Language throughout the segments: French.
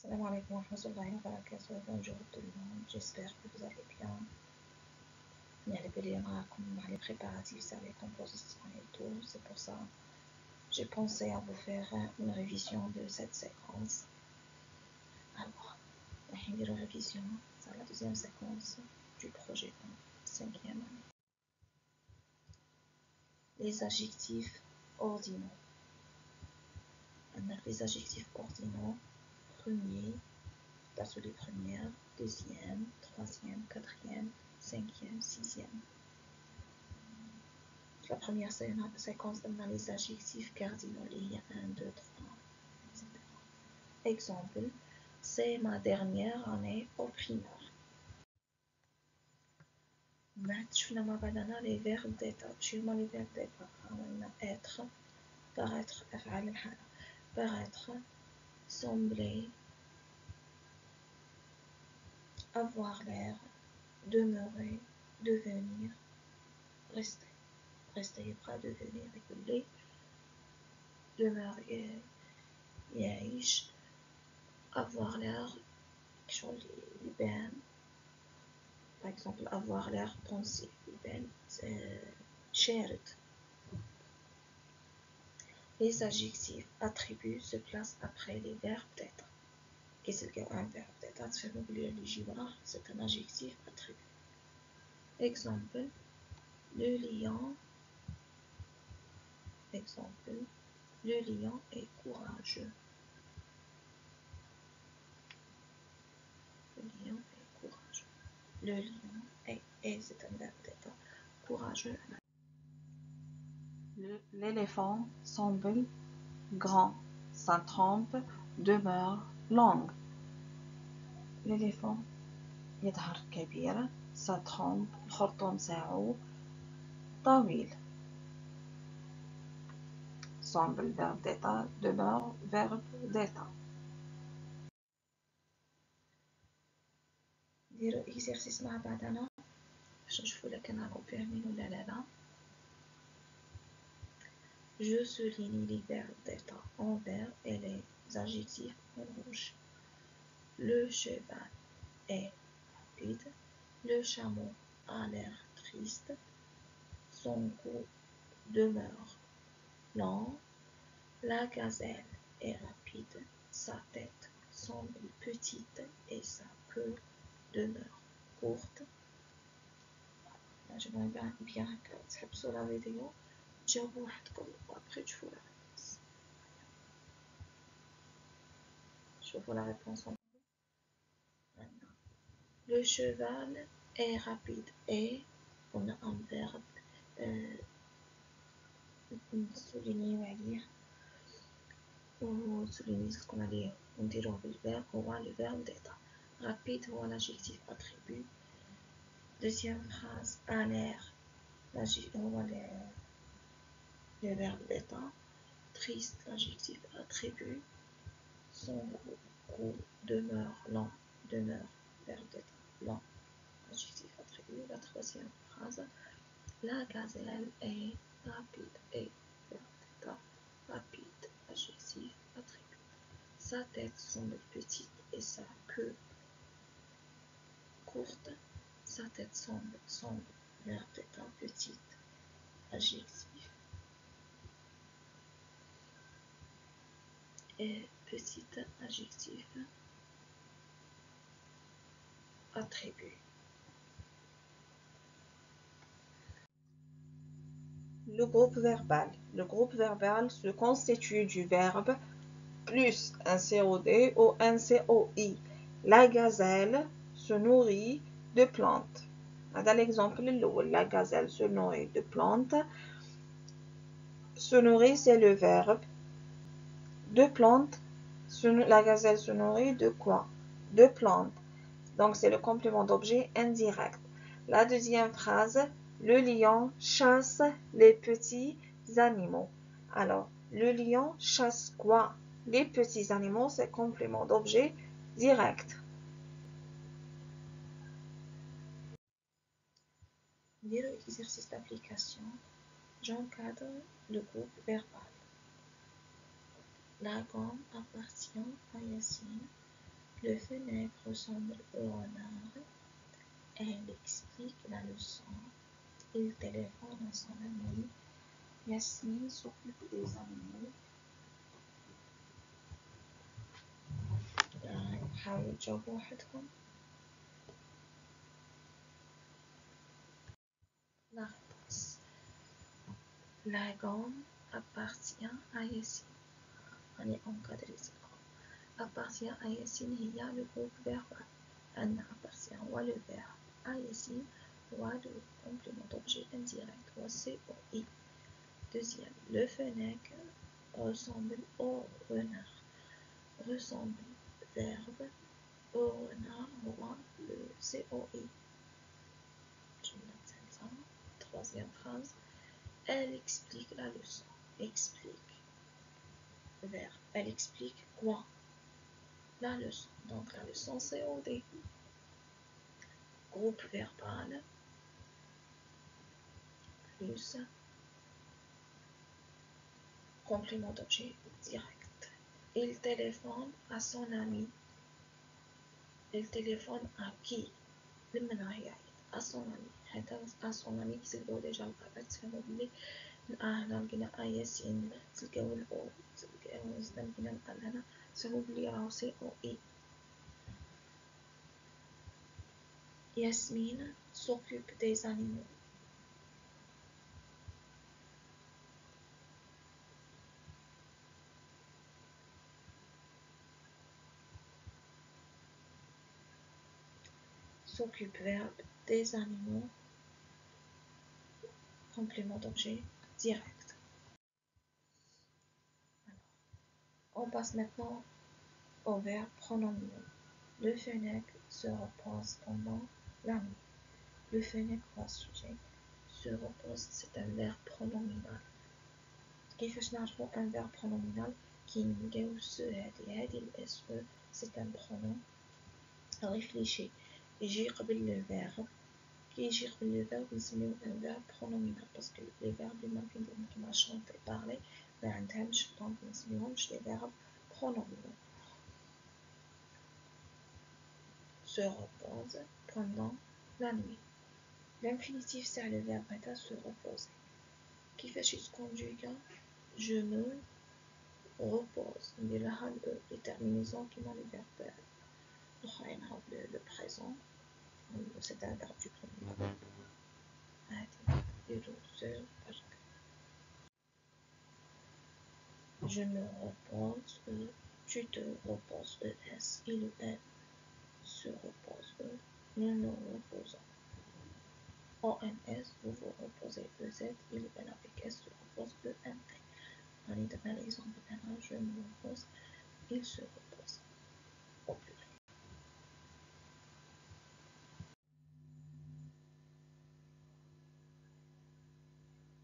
Salam alaikum wa rahmatullahi wa barakatuh. Bonjour tout le monde, j'espère que vous allez bien. Les préparatifs, ça les compositions et tout. C'est pour ça que j'ai pensé à vous faire une révision de cette séquence. Alors, la révision, c'est la deuxième séquence du projet 5e année. Les adjectifs ordinaux. Les adjectifs ordinaux, premier, place les premières, deuxième, troisième, quatrième, cinquième, sixième. La première séquence donne les adjectifs cardinaux. Il y a 1, 2, 3, etc. Exemple, c'est ma dernière année au primaire. Maintenant, les verbes d'état. Les verbes d'état. Être, paraître, paraître, sembler, avoir l'air, demeurer, devenir, rester. Rester pas devenir écouler, demeurer, يعيش, avoir l'air, ben, par exemple, avoir l'air pensif, ben, شارد. Les adjectifs attributs se placent après les verbes d'être. Qu'est-ce qu'un verbe d'être? C'est un adjectif attribut. Exemple, le lion. Exemple, le lion est courageux. Le lion est courageux. Le lion est c'est un verbe d'être. Courageux. L'éléphant semble grand. Sa trompe demeure longue. L'éléphant يظهر كبير. Sa trompe الخرطوم تاعو طويل. Semble verbe d'état, demeure verbe d'état. نديرو exercice مع بعضنا باش نشوفو إلا كان راكم فاهمين ولا لا. Je souligne les verbes d'état en vert et les adjectifs en rouge. Le cheval est rapide. Le chameau a l'air triste. Son cou demeure long. La gazelle est rapide. Sa tête semble petite et sa queue demeure courte. J'aimerais bien que تحبسوا la vidéo تجاوبوا وحدكم وابخي تشوفوا la réponse. شوفوا la réponse. Le cheval est rapide et on a un verbe souligner عليه وسouligner ce qu'on a dit ونديروه بالverbe هو le verbe d'être. Rapide هو l'adjectif attribut. Deuxième phrase, à l'air, هو le verbe d'état. Triste, l'adjectif attribut. Son cou demeure long, demeure verbe d'état, long, adjectif attribut. La troisième phrase, la gazelle est rapide et verbe d'état, rapide, adjectif attribut. Sa tête semble petite et sa queue courte. Sa tête semble verbe d'état, petite, adjectif. Et petite, adjectif attribut. Le groupe verbal. Le groupe verbal se constitue du verbe plus un COD ou un COI. La gazelle se nourrit de plantes. هذا l'exemple الأول. La gazelle se nourrit de plantes. Se nourrit, c'est le verbe. De plantes. La gazelle se nourrit de quoi? De plantes. Donc c'est le complément d'objet indirect. La deuxième phrase, le lion chasse les petits animaux. Alors, le lion chasse quoi? Les petits animaux, c'est complément d'objet direct. Lire l'exercice d'application. J'encadre le groupe verbal. La gomme appartient à Yassine. Le fenêtre ressemble au renard. Elle explique la leçon. Il téléphone à son ami. Yasmine s'occupe des animaux. حاولوا تجاوبوا وحدكم. La réponse. La gomme appartient à Yassine. أنا encadré appartient à Yassine هي le groupe verbal. أن appartient هو le verbe. À Yassine هو le complément d'objet indirect هو COI. Deuxième, le fennec ressemble au renard. Ressemble verbe au renard هو le COI. Troisième phrase, elle explique la leçon. Explique verbe. Elle explique quoi? La leçon. Donc la leçon COD. Groupe verbal plus complément d'objet direct. Il téléphone à son ami. Il téléphone à qui? à son ami. à son ami qui s'est déjà القرات تفهموا بلي هنا لقينا ياسين تلقاو الاو تلقاو لقينا الان هنا تفهموا بلي راهو سي او اي. Yasmine s'occupe des animaux. S'occupe verbe des animaux. Complément d'objet direct. On passe maintenant au verbe pronominal. Le fennec se repose pendant la nuit. Le fennec au sujet se repose, c'est un verbe pronominal. كيفاش نعرفو un verbe pronominal كي نلقاو سو هادي الاس او c'est un pronom. réfléchis يجي قبل le verbe. كي يجي قبل le verbe نسميوه un verbe pronominal parce que les verbes اللي ممكن نديرهم كيما chanter parler ما عندهمش دونك نسميوهمش les verbes pronominaux. Se repose pendant la nuit. L'infinitif c'est le verbe à se reposer. كيفاش يتكونجوغا je me repose. ندير لها les terminaisons كيما le verbe الآخرين هاو le présent c'est un verbe du premier groupe. هادي نديرو se je me repose tu te reposes ES et le N se repose nous nous reposons. ONS vous vous reposez EZ et le N avec S se repose ENT. On est dans l'exemple maintenant je me repose il se repose au pluriel.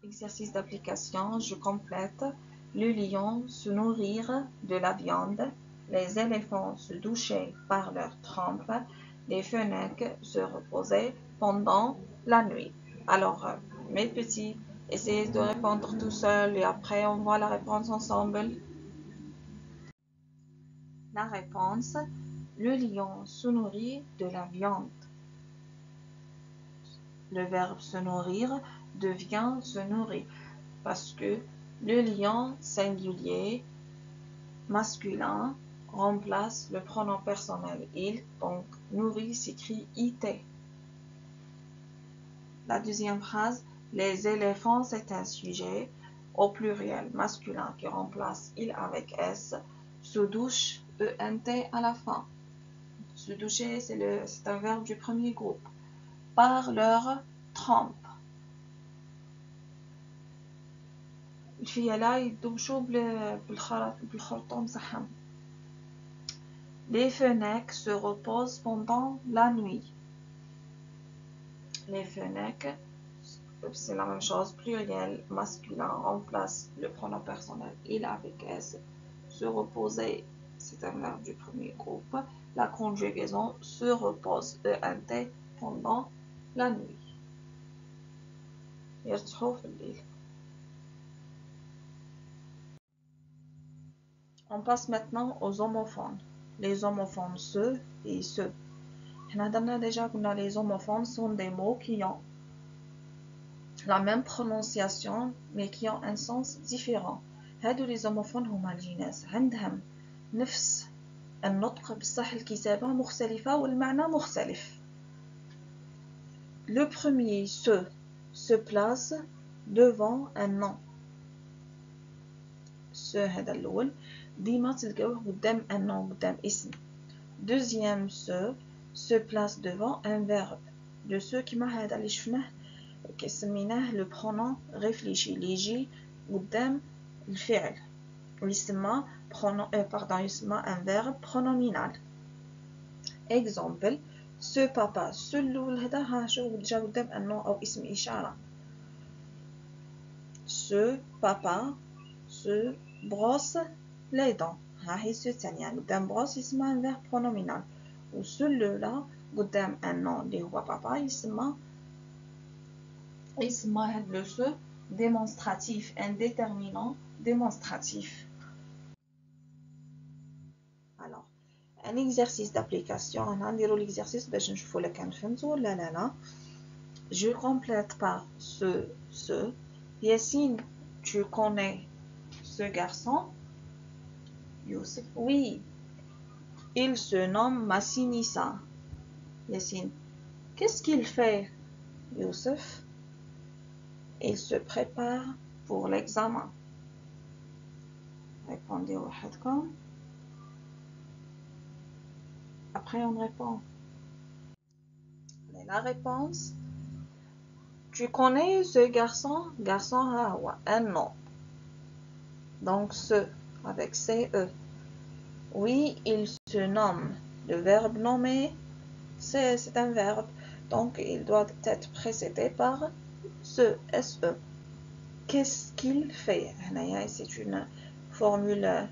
Exercice d'application, je complète. Le lion se nourrir de la viande, les éléphants se douchaient par leur trempe, les fennecs se reposaient pendant la nuit. Alors, mes petits, essayez de répondre tout seul et après on voit la réponse ensemble. La réponse, le lion se nourrit de la viande. Le verbe se nourrir devient se nourrir parce que le lion singulier masculin remplace le pronom personnel il, donc nourrit s'écrit it. La deuxième phrase, les éléphants c'est un sujet au pluriel masculin qui remplace il avec s, se douche ent à la fin. Se doucher c'est un verbe du premier groupe. Par leur trempe. الفيلا يدوشوا بالخرطوم تاعهم. Les fennecs se reposent pendant la nuit. Les fennecs, c'est la même chose, pluriel masculin remplace le pronom personnel il avec s. Se reposer, c'est un verbe du premier groupe. La conjugaison se repose ent pendant la nuit. يرتاحوا في الليل. On passe maintenant aux homophones. les homophones ce et ce. On a déjà que les homophones sont des mots qui ont la même prononciation mais qui ont un sens différent. هادو les homophones هما الجناس عندهم نفس النطق بصح الكتابة مختلفة والمعنى مختلف. Le premier se place devant un nom. هذا الأول ديما تلقاوه قدام un nom قدام اسم. Deuxième se place devant un verbe. De ce كيما هذا اللي شفناه سميناه le pronom réfléchi اللي يجي قدام الفعل ويسمى يسمى un verbe pronominal. Exemple ce papa ce الأول هذا ها شوف جا قدام un nom أو اسم إشارة. Ce papa se brosse les dents. ها هي ce الثانية قدام brosse يسمى un verbe pronominal. و celui-là قدام un nom اللي هو papa يسمى هاد le ce démonstratif indéterminant démonstratif. Alors un exercice d'application نديرو l'exercice باش نشوفو لا كان فهمتو ولا لا. Je complète par ce. Yassine, tu connais ce garçon? Youssef, oui. Il se nomme Massinissa. Yassine, qu'est-ce qu'il fait? Youssef, il se prépare pour l'examen. Répondez au hadkom. Après on répond. La réponse. Tu connais ce garçon? Garçon a un nom. Donc ce avec CE. Oui, il se nomme. Le verbe nommer, c'est un verbe. Donc il doit être précédé par ce SE. Qu'est-ce qu'il fait? C'est une formule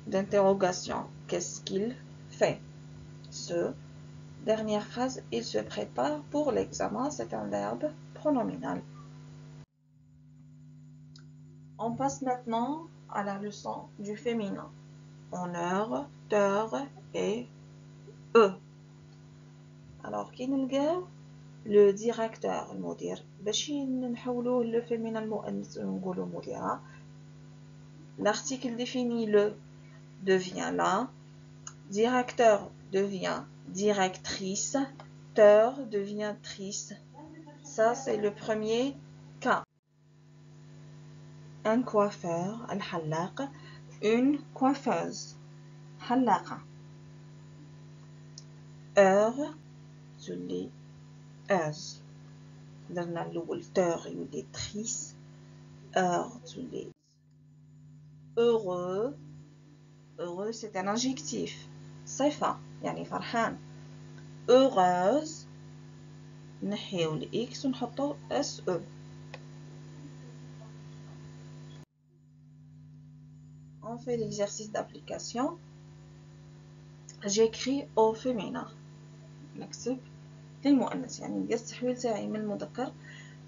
d'interrogation. Qu'est-ce qu'il fait? Ce. Dernière phrase, il se prépare pour l'examen. C'est un verbe pronominal. On passe maintenant à la leçon du féminin. Honneur, teur et eux. Alors, qui nous le le directeur, le مدير. باش نحولوه le féminin المؤنث ونقولوا مديرة. L'article défini le devient la. Directeur devient directrice. Teur devient trice. Ça, c'est le premier cas. Un coiffeur, الحلاق. Une coiffeuse, حلاقة. Heure, تولي heuse. درنا الأول teur يولي trice. Heure تولي heureux. Heureux c'est un adjectif. صفة يعني فرحان. Heureuse نحيو الإكس ونحطو SE. On fait l'exercice d'application. J'écris au féminin. نكتب للمؤنث يعني ندير التحويل تاعي من المذكر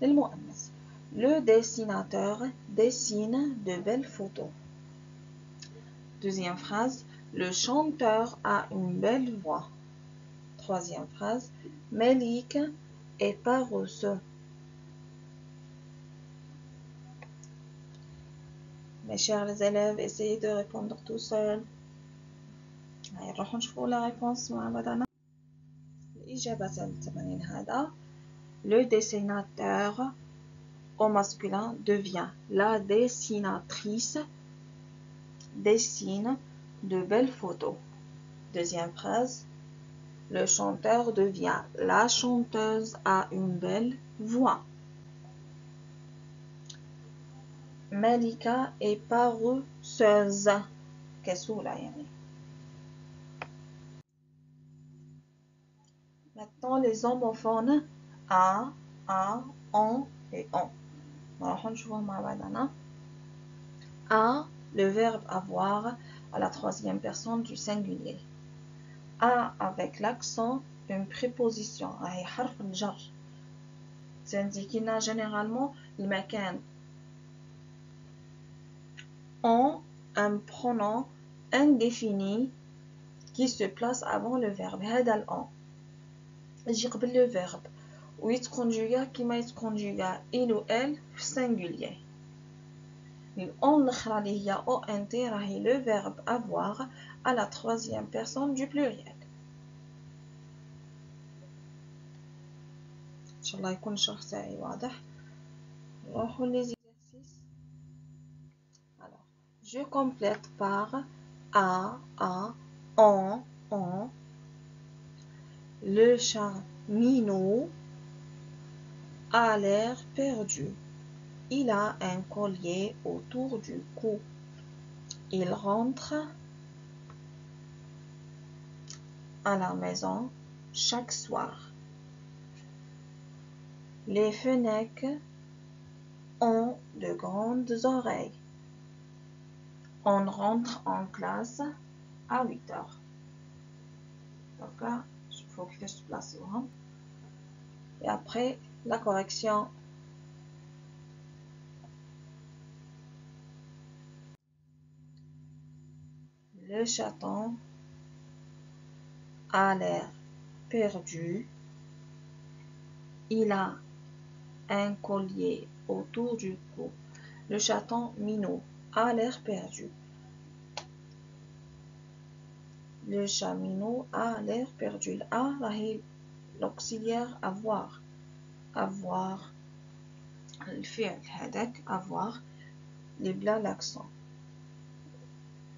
للمؤنث. Le dessinateur dessine de belles photos. Deuxième phrase, le chanteur a une belle voix. Troisième phrase, Melik est paresseux. Mes chers élèves, essayez de répondre tout seul. نروح نشوفوا la réponse مع بعضنا. الإجابة التمرين هذا le dessinateur au masculin devient la dessinatrice dessine de belles photos. Deuxième phrase, le chanteur devient la chanteuse a une belle voix. Malika est paresseuse. كسولة يعني. Maintenant les homophones a, on et on. نروح نشوفهم مع بعضنا. A, le verbe avoir à la troisième personne du singulier. A avec l'accent, une préposition. هي حرف الجر. تنديكينا généralement المكان. On, un pronom indéfini qui se place avant le verbe. هذا الأون يجي قبل le verbe ويتكونجوغا كيما يتكونجوغا il ou elle في singulier. الأون الأخرى اللي هي ONT راهي le verbe avoir à la troisième personne du pluriel. إن شاء الله يكون الشرح تاعي واضح. نروحو les exercices. Alors, je complète par a, on. Le chat minot a l'air perdu. Il a un collier autour du cou. Il rentre à la maison chaque soir. Les fenêtres ont de grandes oreilles. On rentre en classe à 8 heures. Donc là, il faut que je place. Et après, la correction. Le chaton a l'air perdu. Il a un collier autour du cou. Le chaton minot a l'air perdu. Le chat minot a l'air perdu. A l'auxiliaire avoir. Avoir. الفعل هذاك avoir اللي بلا l'accent.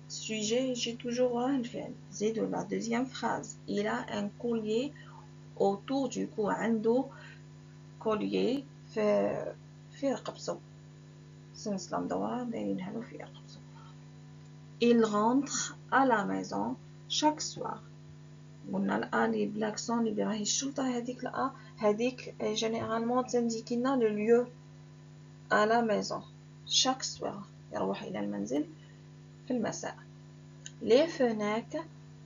Sujet, j'ai toujours un الفعل. C'est de la deuxième phrase. Il a un collier autour du cou. عنده collier في رقبته. سلسلة مدورة دايرينها له في رقبته. Il rentre à la maison chaque soir. قلنا الأ اللي بلاكسون اللي راهي الشرطة هذيك الأ هذيك généralement تنديكي لنا le lieu à la maison chaque soir يروح إلى المنزل في المساء. Les fenêtres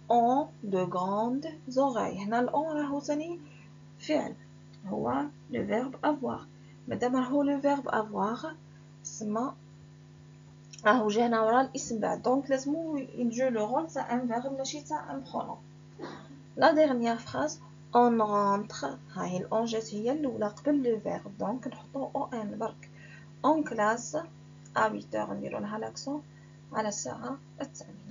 ont de grandes oreilles. هنا الأون راهو ثاني فعل هو le verbe avoir. مادام راهو le verbe avoir تسمى راهو جانا ورا الاسم بعد دونك لازمو يجو لو رول تاع ان verbe ماشي تاع ان pronom. La dernière phrase on rentre هاي الأون جات هي الأولى قبل le verbe دونك نحطو on برك en classe à 8 heures نديرو لها l'accent على الساعة الثانية.